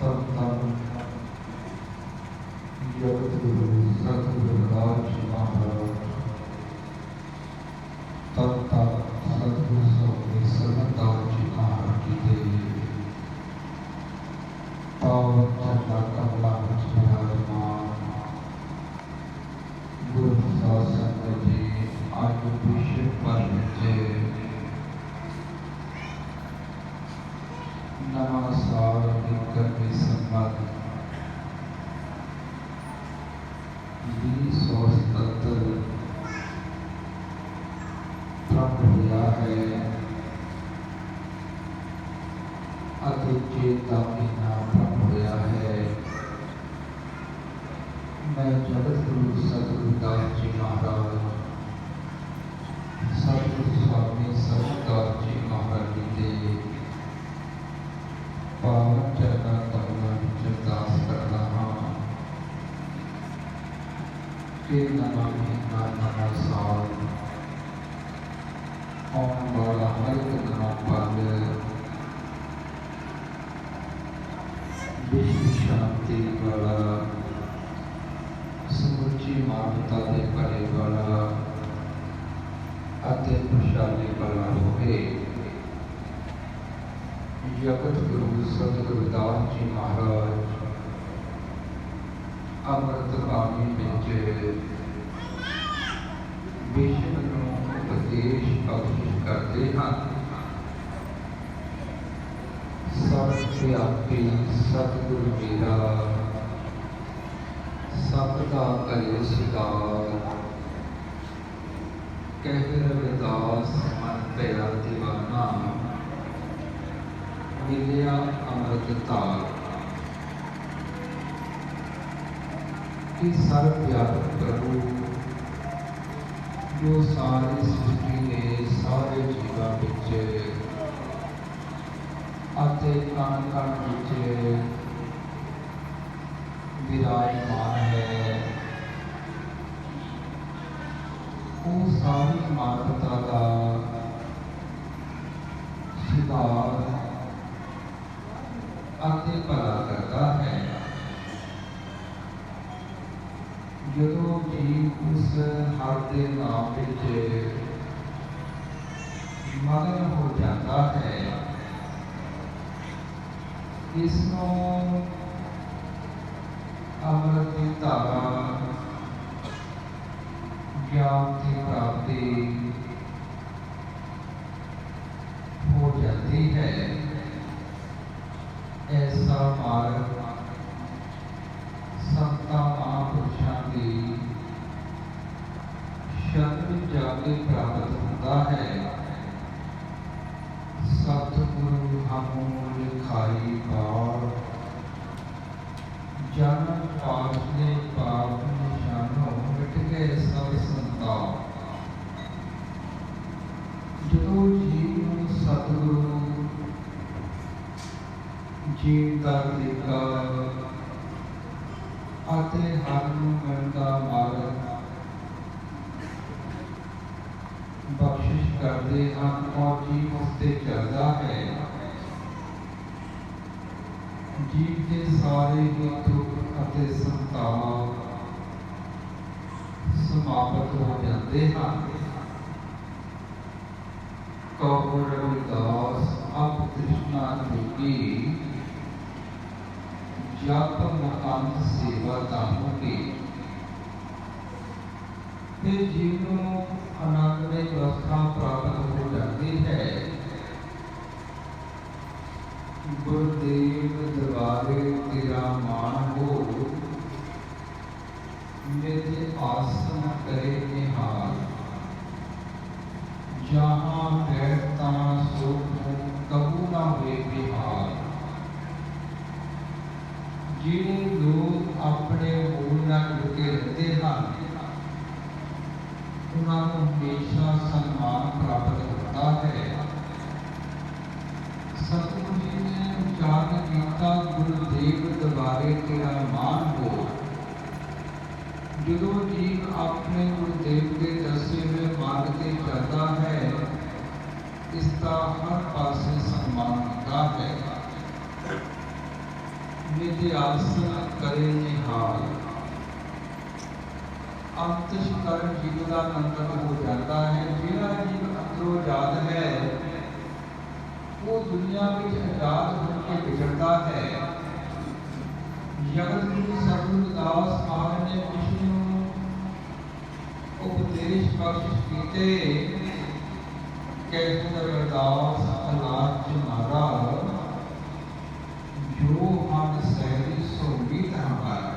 संतन जगत गुरु सतगुरु राज महाराज तब तक सतगुरु स्वामी सरदार जी महाराज जी के पावन चंदा कमला विच विराजमान गुरु शासन जी आज विश्व भर में नवा साल इक्कीसवीं संमत 2077 प्रारंभ हुआ है। चेता महीना प्रारंभ हुआ है। मैं जगत गुरु सतगुरु दास जी महाराज सतगुरु स्वामी सरदार जी महाराज जी के पावन चरणों कमलों विच अरदास करता हाँ कि नवा महीना नवा साल आने वाला हर एक नवा पल विश्व शांति वाला समुची मानवता के भले वाला अते खुशहाली वाला होवे। जगत गुरु सतगुरु दास जी महाराज अमृत बाणी विच विश्व नूं उपदेश बख्शिश करते हैं। सर्वव्यापी सतगुरु मेरा सबका करे सिगार कह रविदास मन पया दीवाना मिलिया अमृत तार। कि सर्वव्यापक प्रभु जो सारी सृष्टि ने सारे जीवां विच अते कण कण विच विराजमान है, वो सारी मानवता का सुधार अते भला करता है। जो जीव उस हर के नाम विच मगन हो जाता है, इसनों अमृत की धारा ज्ञान की प्राप्ति हो जाती है। ऐसा मार्ग संता महापुरुषों की शरण जाके प्राप्त होता है। सतगुरु हमू लिखाई पार जन्म पाछले पाप निशानों मिट गए सब संताप। जो जीव सतगुरु जीव का तरीका आते हर मन का मार्ग बख्शिश करते हैं और जीव उससे चलता है। जीव के सारे ही दुख अते संताप समाप्त हो जाते हैं। कहो रविदास अब तृष्णा चुकी जप मुकंद सेवा दामों की। फिर जीवों अनागमय अवस्था प्राप्त हो जाती है। गुरुदेव दरबारे तेरा मान हो मेरे आसन करे निहार। जहाँ बैठता सुख कबू ना हुए बिहार। जिन्हें लोग अपने मूल नाल जुड़े रहते हैं उन्होंने हमेशा सम्मान प्राप्त होता है। सतगुरु जी ने उच्चारण किया गुरुदेव दरबारे तेरा मान हो। जो जीव अपने गुरुदेव के दसे हुए मार्ग से चलता है इसका हर पासे सम्मान होता है। निधि आसन करे निहाल। अंतश कर्म जीव का अंतर हो जाता है। जिहड़ा जीव अंदरों आजाद है वो दुनिया में आजाद होकर विचरता है। जगत गुरु सतगुरु दास महाराज ने विष्णु उपदेश बख्श कीते। कहते अरदास अलाच मारा जो मन सहरी सो मीत हमारा।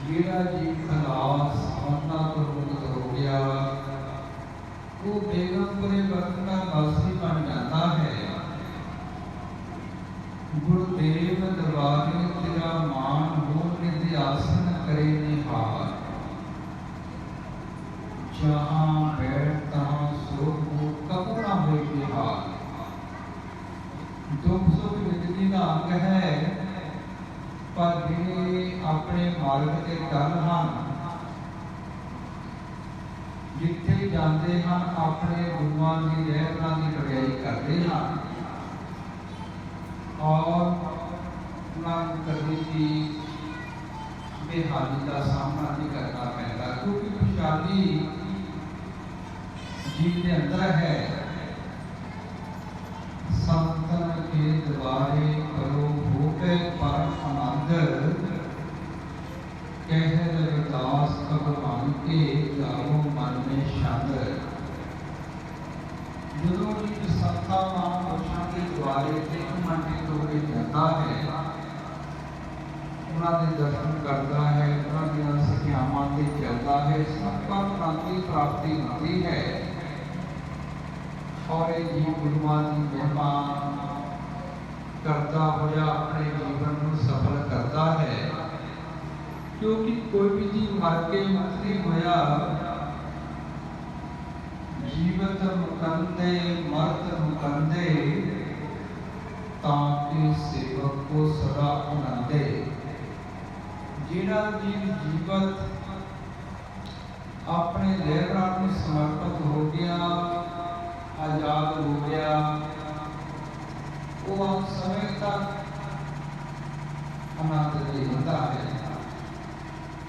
जिहड़ा जी खलास मन्ना तो मुक्त हो गया वो बेगमपुरे वक्त का वासी बन जाता है। गुरुदेव दरबारे तेरा मान हो निधि आसन करे निहाल। जहाँ बैठ तहाँ सो कबू ना हो निहाल। दुख सुख जिंदगी का अंग है पर जिहड़े अपने मार्ग ते चल हन जिथे जाते हैं अपने गुरुआं की रहमतां की वडियाई करते हैं और उन्होंने कभी भी बेहाली का सामना नहीं करना पैंदा क्योंकि खुशहाली जीव के अंदर है। संतन के द्वारे करो हो गए परम आनंद। कह रविदास भगवान के जाओ मन में छंद। जो जीव संता महापुरुषों के द्वारे मंडित होकर जाता है उन्होंने दर्शन करता है उन्होंने सिक्ख्यावां से चलता है सबका शांति प्राप्ति होती है। और ये जीव गुरुआं की महिमा करता हुआ अपने जीवन को सफल करता है। क्योंकि कोई भी जीव मर के मुक्त नहीं होया। जीवत मुकंदे मरत मुकंदे ताकि सेवक को सदा आनंदे। जिहड़ा जीव जीवत अपने लहरां को समर्पित हो गया आजाद हो गया वो समय तक आनंद नहीं होता है।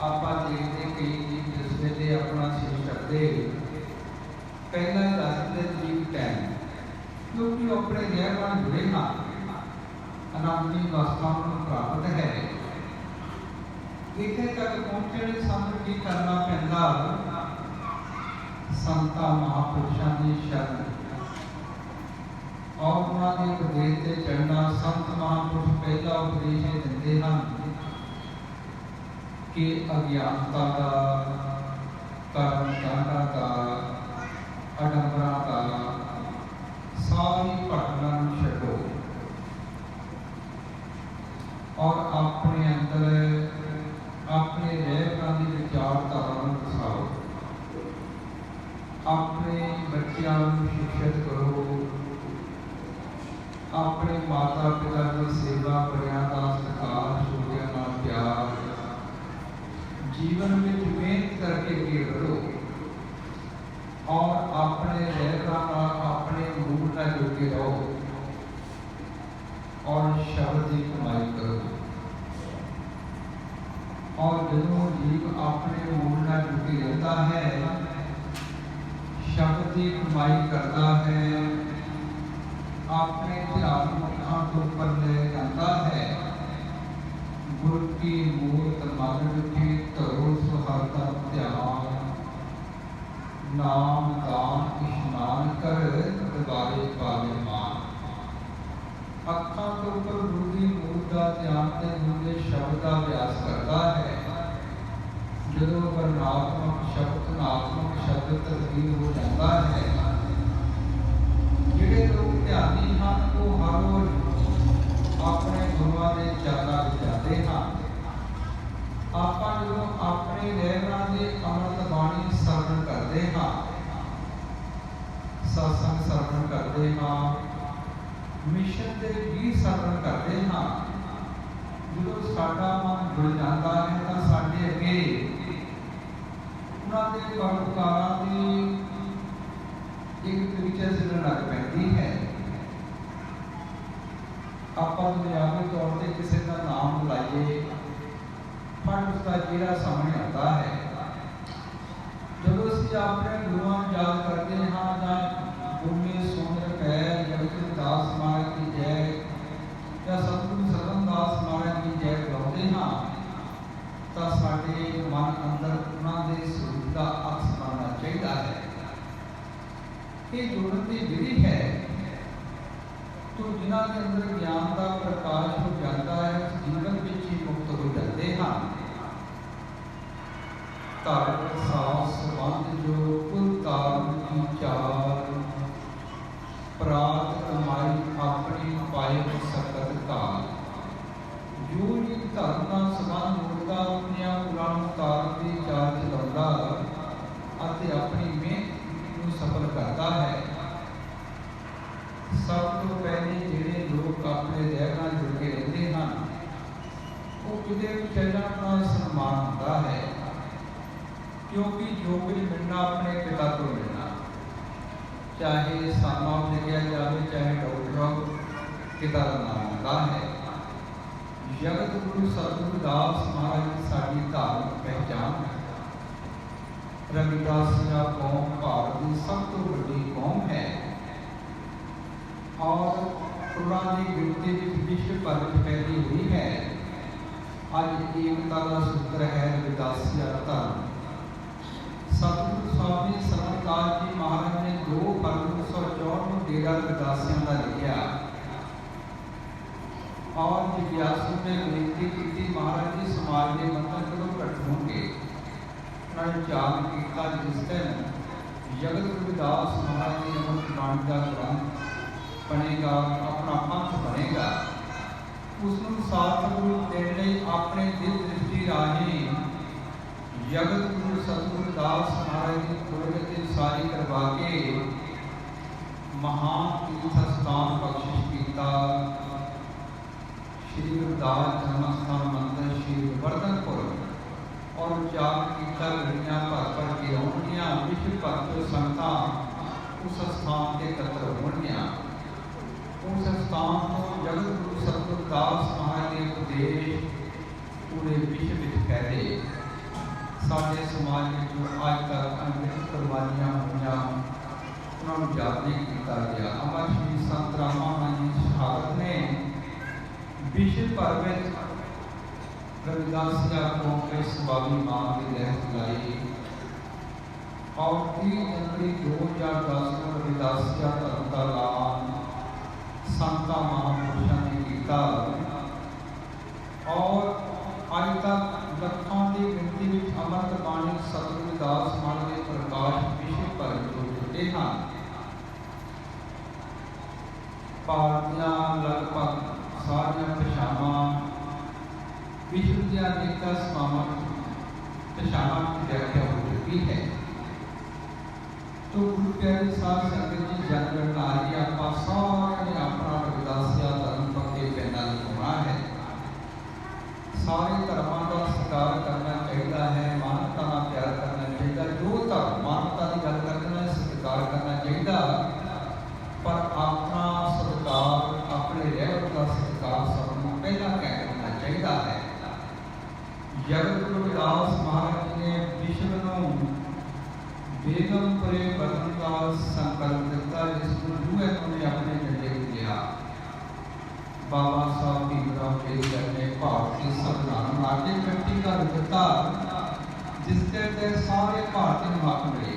आप देखते कई जीव जिस वे अपना शिव करते पहला ही दसते जीव टाइम क्योंकि अपने रहमान जुड़े हाँ आनंद की अवस्था प्राप्त है। इतने तक पहुंचने सानू की करना पैंदा संता महापुरुषों की शरण और उन्होंने उपदेश से चढ़ना। संत महापुरुष पहला उपदेश देते हैं कि अज्ञानता का कर्म कांडा का अडंबरा का सारी घटना छो और अपने अंदर अपने रहमान की विचारधारा दसाओ। अपने बच्चों को शिक्षित करो। अपने माता पिता की सेवा मर्यादा सत्कार छोटिया का प्यार जीवन में मेहनत करके अगे बढ़ो और अपने रहना अपने मूल का जोगे रहो और शब्द की कमाई करो। और जो जीव अपने मूल का जोगे रहता है शब्द की कमाई करता है अपने ध्यान को ऊपर ले जाता है। गुरु की मूर्त मन विखे धरो सुहाता ध्यान। नाम दान स्नान कर दबारे पावे मान। अखा के ऊपर गुरु की मूर्त का ध्यान के गुरु शब्द का अभ्यास करता है। जो वर्णात्मक शब्द नात्मक शब्द तस्वीर हो जाता है। जिहड़े लोग ध्यानी हैं वो हर रोज अपने गुरुआं के चरणों में जाते हैं। आप जो अपने रहना के अमृत बाणी सरवण करते हैं सत्संग सरवण करते हैं मिशन के गीत सरवण करते हैं। जो साडा मन जुड़ जाता है तो साडे अगे उन्होंने परोपकारां की एक दिलचस्पी लग पैंदी है। ਆਪਾਂ ਦੁਨਿਆਵੀ ਤੌਰ ਤੇ ਕਿਸੇ ਦਾ ਨਾਮ ਲਾਈਏ, ਫਟ ਉਸਦਾ ਚਿਹਰਾ ਸਾਹਮਣੇ ਆਉਂਦਾ ਹੈ। ਜਦੋਂ ਅਸੀਂ ਆਪਣੇ ਗੁਰੂਆਂ ਨੂੰ ਯਾਦ ਕਰਦੇ ਹਾਂ ਜਾਂ ਗੁਰਮੇ ਸੁੰਦਰ ਕਹਿ ਜਗਤ ਦਾਸ ਮਹਾਰਾਜ ਦੀ ਜੈ ਜਾਂ ਸਤਿਗੁਰੂ ਸਰਵਨਦਾਸ ਮਹਾਰਾਜ ਦੀ ਜੈ ਗਾਉਂਦੇ ਹਾਂ ਤਾਂ ਸਾਡੇ ਮਨ ਅੰਦਰ ਉਹਨਾਂ ਦੇ ਸਰੂਪ ਦਾ ਅਕਸ ਬਣਨਾ ਚਾਹੀਦਾ ਹੈ। ਇਹ ਜੁੜਨ ਦੀ ਵਿਧੀ ਹੈ तो जिन्हों के अंदर ज्ञान का प्रकाश हो जाता है उस जीवन में ही मुक्त हो जाते हैं। धर्म सास संबंध जो कुल तार की चार प्रात कमाई अपनी पाए सकत काल जो भी धर्म का संबंध होता अपने पुराण तार की चार चलाता अपनी मेहनत सफल करता है। सब तो पहले जिहड़े लोग अपने देह नाल जुड़ के रहते हैं वो किते भी चलना अपना सन्मान होता है, क्योंकि जो कुछ मिलना अपने पिता को मिलना, चाहे सामाव लिखा जाए चाहे डॉक्टर पिता का नाम होता है। जगत गुरु सतगुरु दास महाराज की साड़ी धार्मिक पहचान है। रविदास का कौम भारत की सब तो बड़ी कौम है और पुरानी गिनती विश्व भर में फैली हुई है। अज एकता का सूत्र है रविदासिया धर्म। सतगुरु स्वामी सरवनदास जी महाराज ने 2 फरवरी 1964 को डेरा रविदासियों का लिखा और जिज्ञासु ने बेनती की महाराज जी समाज के बंधन कदों घट होंगे। उन्होंने चाल किया जिस दिन जगत रविदास महाराज जी अमृत बाणी का ग्रंथ बनेगा, अपना पंथ बनेगा, उसनों सतगुरु देने अपने दिल दृष्टि राही जगत गुरु सतगुरु दास महाराज की गुरगति सारी करवा के महान तीर्थ स्थान बख्शिश किया। श्री गुरुदास जन्म स्थान मंदिर श्री गोवर्धनपुर और उच्चारण किया गलियां भर के आउणगियां विश्व भर तो संगतां उस स्थान के एकत्र होणगियां। उस स्थान को जगत गुरु सतगुरु दास महाराज के उपदेश पूरे विश्व में फैले। साडे समाज में जो अज तक अनगिनत कुर्बानियां हुई उन्होंने याद नहीं किया गया। अमर श्री संत रामानंद जी शहादत ने विश्व भर में रविदासिया कौम के स्वामी मां की लहर लाई और 3 जनवरी 2010 को रविदासिया धर्म का ऐलान संता महापुरुषों ने किया और अज तक लखों की गिनती में अमृत बाणी सतगुरु दास महाराज के प्रकाश विश्व भर जो जुटे हैं। पार्टियां लगभग सारिया भाषावां विश्व की अनेक समावां भाषावां की व्याख्या हो चुकी है। तो गुरु प्यारे साध संगत जी जनगणना आ रही है। आप सारे ने अपना रविदासिया धर्म पक्के पैना लिखना है। सारे धर्मों का सत्कार करना चाहिए है, मानवता का प्यार करना चाहिए। जो धर्म मानवता की गल करना सत्कार करना चाहिए, पर अपना सत्कार अपने रहत का सत्कार सबको पहला कह करना चाहिए है। जगत गुरु रविदास महाराज ने विश्व को बेगमपुरे बदन का संकल्प दिता, जिसको यूएन ने अपने झंडे को लिया। बाबा साहब भीमराव अम्बेडकर ने भारतीय संविधान बना के 50 का दिता, जिसके तहत सारे भारतीय हक मिले।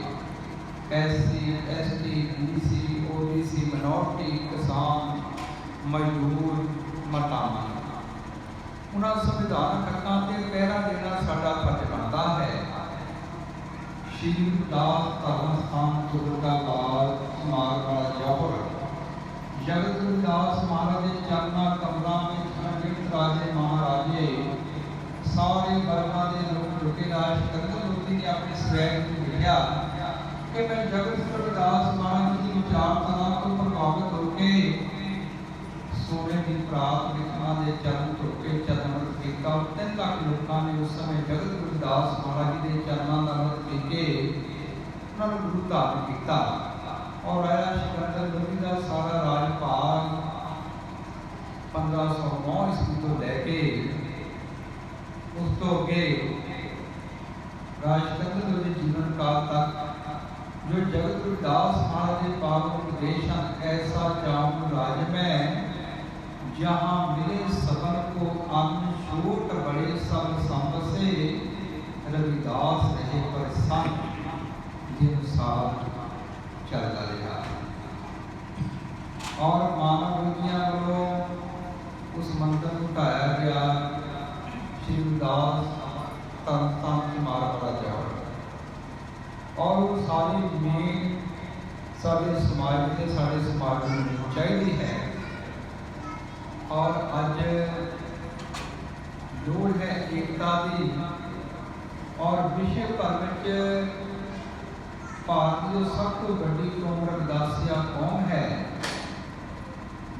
SC, ST, BC, OBC, minority, किसान, मजदूर, मतामन उन्होंने संविधान हकों से पहरा देना साडा फर्ज बनता है। श्री दास धर्म स्थान तुरकाबाद मारवाड़ा जौहर जगत गुरुदास महाराज के चरणा कमलों में अनगिनत राजे महाराजे सारे वर्गों के लोग झुके राज करते ने अपने स्वैग में लिखा कि मैं जगत गुरुदास महाराज की विचारधारा को प्रभावित होकर सोने की प्राप्त लिखना के चरण झुके चरण किया। 3 लाख लोगों ने उस समय जगत गुरुदास महाराज के चरणों का अमृत पी के उन्होंने गुरु धारण किया और आया सिकंदर लोधी का सारा राजपाल 1509 ईस्वी तो लैके उस तो अगे राज सिकंदर के जीवन काल तक जो जगत गुरु दास महाराज के पावन उपदेश हैं, ऐसा जाम राज में जहाँ मिले सबन को अन्न छोट बड़े सब संग से रविदास रहे पर संग अनुसार चलता रहा। और मानव रुचियां वालों उस मंत्र को ढाया गया। श्री रविदास तन मारा जाओ और वो सारी मेन सारे समाज में चाहिए है। और अज लोड़ है एकता की और विश्व भर में भारत की सब तो बड़ी कौम रविदासिया कौम है।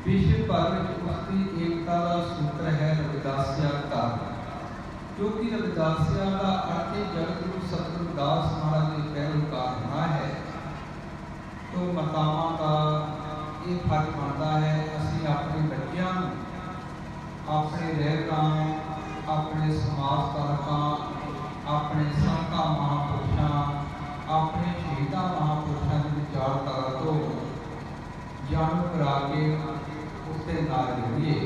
विश्व भर में उसकी एकता का सूत्र है रविदासिया धर्म, क्योंकि रविदासिया का अर्थ जगत गुरु सतगुरु दास महाराज के पैरोकार होना है। तो मातावां का ये फर्ज बनता है, असी अपने बच्चों अपने रहतां अपने समाज तारकां अपने संतां महापुरुषां अपने शहीदां महापुरुषां की विचारधारा तो जाणू करा के उसके नाल जुड़िए।